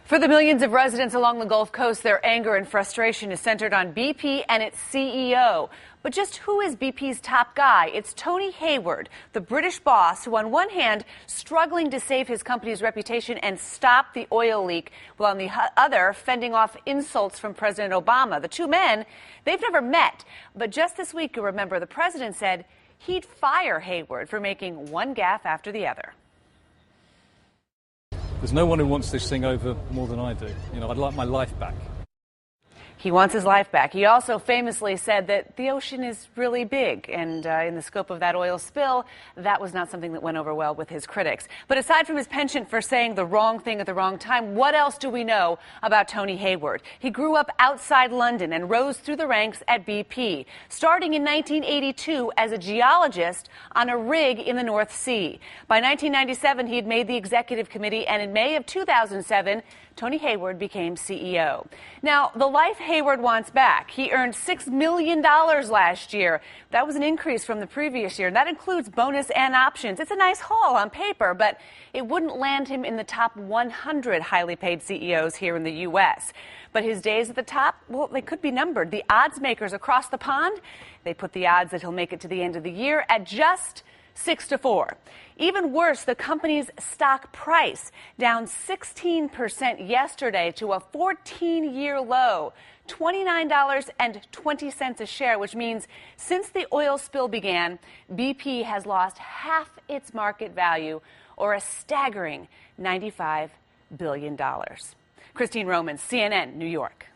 For the millions of residents along the Gulf Coast, their anger and frustration is centered on BP and its CEO. But just who is BP's top guy? It's Tony Hayward, the British boss, who on one hand struggling to save his company's reputation and stop the oil leak, while on the other fending off insults from President Obama. The two men, they've never met. But just this week, you remember, the president said he'd fire Hayward for making one gaffe after the other. There's no one who wants this thing over more than I do. I'd like my life back. He wants his life back. He also famously said that the ocean is really big, and in the scope of that oil spill, that was not something that went over well with his critics. But aside from his penchant for saying the wrong thing at the wrong time, what else do we know about Tony Hayward? He grew up outside London and rose through the ranks at BP, starting in 1982 as a geologist on a rig in the North Sea. By 1997, he had made the executive committee, and in May of 2007, Tony Hayward became CEO. Now, the life Hayward wants back. He earned $6 million last year. That was an increase from the previous year. That includes bonus and options. It's a nice haul on paper, but it wouldn't land him in the top 100 highly paid CEOs here in the U.S. But his days at the top, well, they could be numbered. The odds makers across the pond, they put the odds that he'll make it to the end of the year at just 6-4. Even worse, the company's stock price down 16% yesterday to a 14-year low, $29.20 a share, which means since the oil spill began, BP has lost half its market value, or a staggering $95 billion. Christine Romans, CNN, New York.